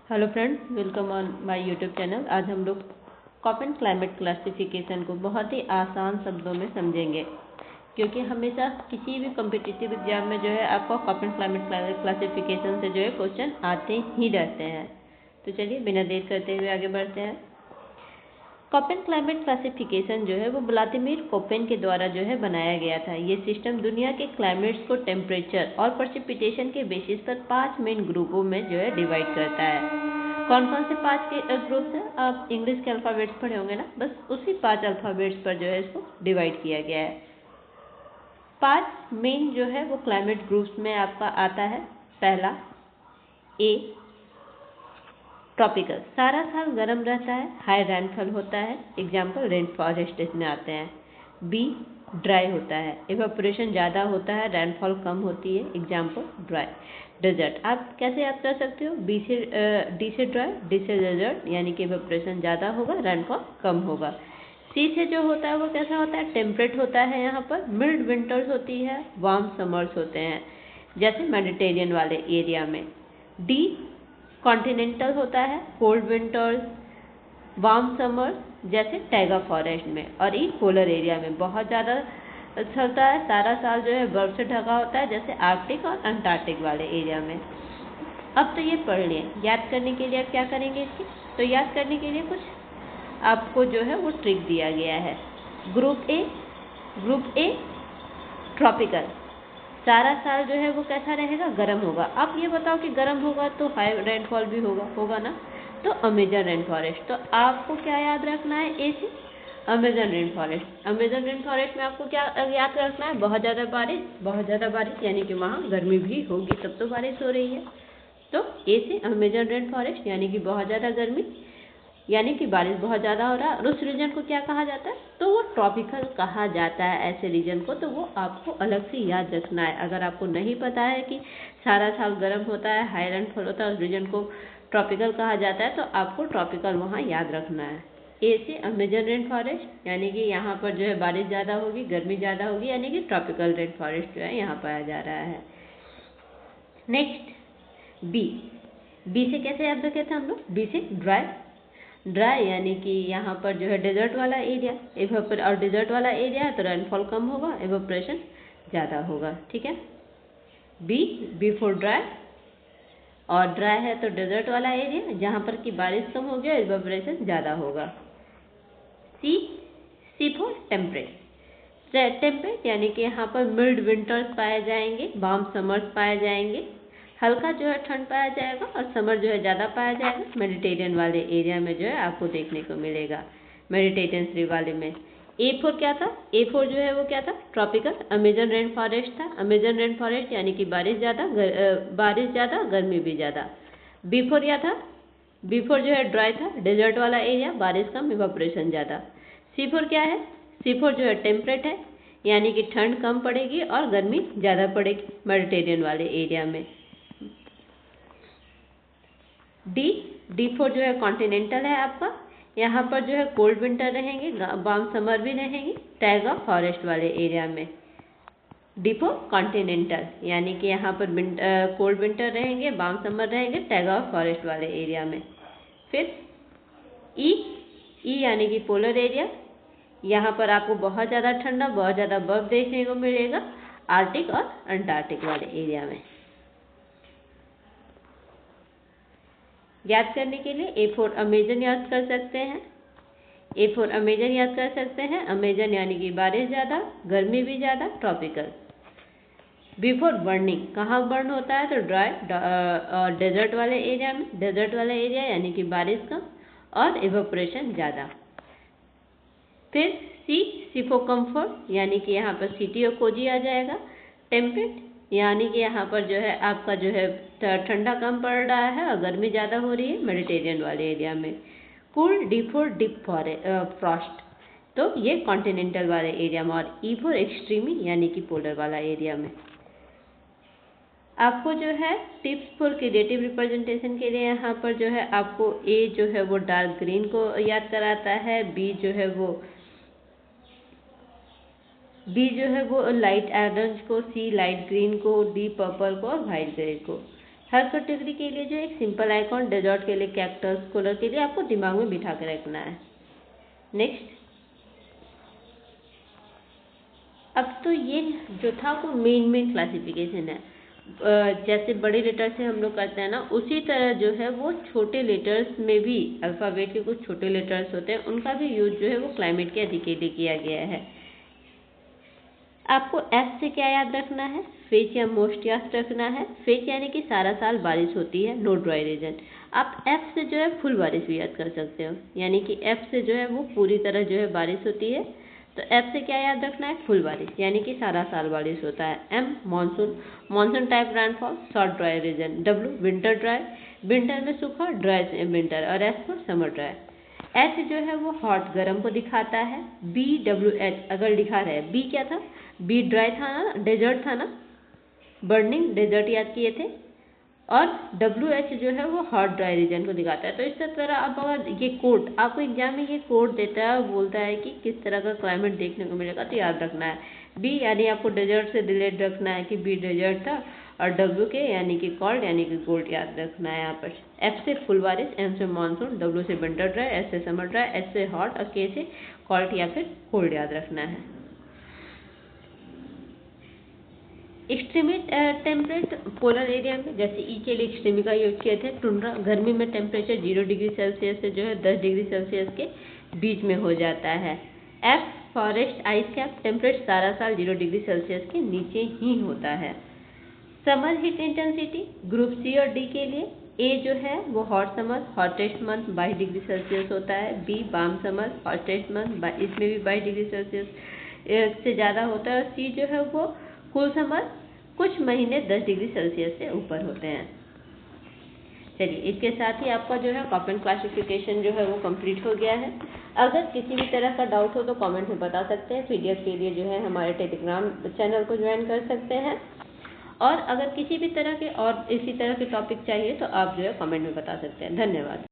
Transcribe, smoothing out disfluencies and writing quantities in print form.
Hello friends, welcome on my YouTube channel. आज हम लोग कॉपेन क्लाइमेट क्लासिफिकेशन को बहुत ही आसान शब्दों में समझेंगे, क्योंकि हमेशा किसी भी कॉम्पिटिटिव एग्जाम में जो है आपको कॉपेन क्लाइमेट क्लासिफिकेशन से जो है क्वेश्चन आते ही रहते हैं। तो चलिए बिना देर करते हुए आगे बढ़ते हैं। कॉपेन क्लाइमेट क्लासिफिकेशन जो है वो व्लादिमीर कोपेन के द्वारा जो है बनाया गया था। ये सिस्टम दुनिया के क्लाइमेट्स को टेम्परेचर और प्रेसिपिटेशन के बेसिस पर 5 मेन ग्रुपों में जो है डिवाइड करता है। कौन कौन से 5 के ग्रुप्स हैं? आप इंग्लिश के अल्फ़ाबेट्स पढ़े होंगे ना, बस उसी 5 अल्फ़ाबेट्स पर जो है इसको डिवाइड किया गया है। 5 मेन जो है वो क्लाइमेट ग्रुप्स में आपका आता है। पहला ए, ट्रॉपिकल, सारा साल गर्म रहता है, हाई रेनफॉल होता है, एग्जाम्पल रेन फॉरेस्ट इसमें आते हैं। बी, ड्राई होता है, इवेपोरेशन ज़्यादा होता है, रेनफॉल कम होती है, एग्जाम्पल ड्राई। डेजर्ट, आप कैसे याद कर सकते हो? डी से ड्राई, डी से डेजर्ट, यानी कि इवेपोरेशन ज़्यादा होगा, रेनफॉल कम होगा। सी से जो होता है वो कैसा होता है? टेम्परेट होता है, यहाँ पर मिल्ड विंटर्स होती है, वार्म समर्स होते हैं, जैसे मेडिटेरियन वाले एरिया में। डी, कॉन्टिनेंटल होता है, कोल्ड विंटर्स, वार्म समर्स, जैसे टैगा फॉरेस्ट में। और ई, पोलर एरिया में बहुत ज़्यादा चलता है, सारा साल जो है बर्फ से ढका होता है, जैसे आर्कटिक और अंटार्कटिक वाले एरिया में। अब तो ये पढ़ लिए, याद करने के लिए अब क्या करेंगे इसकी? तो याद करने के लिए कुछ आपको जो है वो ट्रिक दिया गया है। ग्रुप ए ट्रॉपिकल, सारा साल जो है वो कैसा रहेगा? गर्म होगा। आप ये बताओ कि गर्म होगा तो हाई रेनफॉल भी होगा ना? तो अमेजन रेन फॉरेस्ट। तो आपको क्या याद रखना है? ए से Amazon rain forest. Amazon rain forest में आपको क्या याद रखना है? बहुत ज़्यादा बारिश, यानी कि वहाँ गर्मी भी होगी, तब तो बारिश हो रही है। तो ए से अमेजन रेन फॉरेस्ट, यानी कि बहुत ज़्यादा गर्मी, यानी कि बारिश बहुत ज़्यादा हो रहा है। और उस रीजन को क्या कहा जाता है? तो वो ट्रॉपिकल कहा जाता है ऐसे रीजन को। तो वो आपको अलग से याद रखना है। अगर आपको नहीं पता है कि सारा साल गर्म होता है, हाई रेनफॉल होता है, उस रीजन को ट्रॉपिकल कहा जाता है, तो आपको ट्रॉपिकल वहाँ याद रखना है। ए से अमेजन रेन फॉरेस्ट, यानी कि यहाँ पर जो है बारिश ज़्यादा होगी, गर्मी ज़्यादा होगी, यानी कि ट्रॉपिकल रेन फॉरेस्ट जो है यहाँ पाया जा रहा है। नेक्स्ट बी से कैसे याद रखे थे हम लोग? बी से ड्राई, यानी कि यहाँ पर जो है डेजर्ट वाला एरिया, और डेजर्ट वाला एरिया है तो रेनफॉल कम होगा, एवोपरेशन ज़्यादा होगा। ठीक है, बी फॉर ड्राई, और ड्राई है तो डेजर्ट वाला एरिया जहाँ पर कि बारिश कम होगी और एवोपरेशन ज़्यादा होगा। सी फॉर टेम्परेट, यानी कि यहाँ पर मिल्ड विंटर्स पाए जाएंगे, वार्म समर्स पाए जाएंगे, हल्का जो है ठंड पाया जाएगा, और समर जो है ज़्यादा पाया जाएगा। मेडिटेरियन वाले एरिया में जो है आपको देखने को मिलेगा, मेडिटेरियन सी वाले में। ए फोर क्या था? ए फोर जो है वो क्या था? ट्रॉपिकल अमेजन रेन फॉरेस्ट था। अमेजन रेन फॉरेस्ट यानी कि बारिश ज़्यादा, गर्मी भी ज़्यादा। बी फोर क्या था? बी फोर जो है ड्राई था, डेजर्ट वाला एरिया, बारिश कम, इवापोरेशन ज़्यादा। सी फोर क्या है? सी फोर जो है टेम्परेट है, यानी कि ठंड कम पड़ेगी और गर्मी ज़्यादा पड़ेगी, मेडिटेरियन वाले एरिया में। डी फोर जो है कॉन्टिनेंटल है आपका, यहाँ पर जो है कोल्ड विंटर रहेंगे, वार्म समर भी रहेंगे, टैगा फॉरेस्ट वाले एरिया में। डी फोर कॉन्टिनेंटल, यानी कि यहाँ पर कोल्ड विंटर रहेंगे, वार्म समर रहेंगे, टैगा फॉरेस्ट वाले एरिया में। फिर ई यानी कि पोलर एरिया, यहाँ पर आपको बहुत ज़्यादा ठंडा, बहुत ज़्यादा बर्फ देखने को मिलेगा, आर्कटिक और अंटार्कटिक वाले एरिया में। याद करने के लिए ए फॉर अमेजन याद कर सकते हैं, ए फॉर अमेजन याद कर सकते हैं। अमेजन यानी कि बारिश ज़्यादा, गर्मी भी ज़्यादा, ट्रॉपिकल। बी फॉर बर्निंग, कहाँ बर्न होता है? तो ड्राई और डेजर्ट वाले एरिया में। डेजर्ट वाला एरिया यानी कि बारिश कम और इवेपोरेशन ज़्यादा। फिर सी फॉर कम्फर्ट, यानी कि यहाँ पर सिटी और कोजी आ जाएगा। टेम्परेट, यानी कि यहाँ पर जो है आपका जो है ठंडा कम पड़ रहा है और गर्मी ज़्यादा हो रही है, मेडिटेरियन वाले एरिया में। Cool, D for deep Frost, तो ये कॉन्टिनेंटल वाले एरिया में। और ई फॉर एक्सट्रीमी, यानी कि पोलर वाला एरिया में। आपको जो है टिप्स फॉर क्रिएटिव रिप्रेजेंटेशन के लिए यहाँ पर जो है आपको ए जो है वो डार्क ग्रीन को याद कराता है, बी जो है वो लाइट ऑरेंज को, सी लाइट ग्रीन को, डी पर्पल को और वाइट ग्रे को। हर कैटेगरी के लिए जो एक सिंपल आइकॉन, डेजर्ट के लिए कैक्टस, कूलर के लिए आपको दिमाग में बिठा के रखना है। नेक्स्ट, अब तो ये जो था वो मेन क्लासिफिकेशन है। जैसे बड़े लेटर से हम लोग करते हैं ना, उसी तरह जो है वो छोटे लेटर्स में भी अल्फ़ाबेट के कुछ छोटे लेटर्स होते हैं, उनका भी यूज जो है वो क्लाइमेट के लिए किया गया है। आपको एफ से क्या याद रखना है? फेच या मोस्ट याद रखना है। फेच यानी कि सारा साल बारिश होती है, नो ड्राई रीजन। आप एफ से जो है फुल बारिश भी याद कर सकते हो, यानी कि एफ से जो है वो पूरी तरह जो है बारिश होती है। तो एफ से क्या याद रखना है? फुल बारिश, यानी कि सारा साल बारिश होता है। M monsoon, monsoon type rainfall, short dry region. W winter dry, winter में सूखा, ड्राई विंटर। और S for summer dry. H जो है वो हॉट गर्म को दिखाता है। बी डब्ल्यू एच अगर लिखा रहे, बी क्या था? बी ड्राई था ना, डेजर्ट था ना, बर्निंग डेजर्ट याद किए थे। और डब्ल्यू एच जो है वो हॉट ड्राई रीजन को दिखाता है। तो इस तरह अब अगर ये कोड आपको एग्जाम में ये कोड देता है, बोलता है कि किस तरह का क्लाइमेट देखने को मिलेगा, तो याद रखना है। बी यानी आपको डेजर्ट से रिलेट रखना है कि बी डेजर्ट था, और डब्ल्यू के यानी कि कॉल्ड यानी कि कोल्ड याद रखना है यहाँ पर। एफ से फुल बारिश, एम से मानसून, डब्ल्यू से विंटर ड्राई, एस से समर ड्राई, एस से हॉट और के से कॉल्ड या फिर कोल्ड याद रखना है। एक्सट्रीमी टेम्परेट पोलर एरिया में, जैसे ई के लिए एक्सट्रीमी का यूज किए थे। टुंड्रा गर्मी में टेम्परेचर 0 डिग्री सेल्सियस से जो है 10 डिग्री सेल्सियस के बीच में हो जाता है। F forest ice cap, temperature सारा साल 0 डिग्री सेल्सियस के नीचे ही होता है। Summer heat intensity group C और डी के लिए, ए जो है वो hot summer, hottest month 22 degree Celsius होता है। B warm summer, hottest month, इसमें भी 22 डिग्री सेल्सियस से ज़्यादा होता है। और सी जो है वो कूल समर, कुछ महीने 10 डिग्री सेल्सियस से ऊपर होते हैं। चलिए, इसके साथ ही आपका जो है कॉपन क्लासिफिकेशन जो है वो कंप्लीट हो गया है। अगर किसी भी तरह का डाउट हो तो कमेंट में बता सकते हैं। पीडीएफ के लिए जो है हमारे टेलीग्राम चैनल को ज्वाइन कर सकते हैं। और अगर किसी भी तरह के और इसी तरह के टॉपिक चाहिए तो आप जो है कमेंट में बता सकते हैं। धन्यवाद।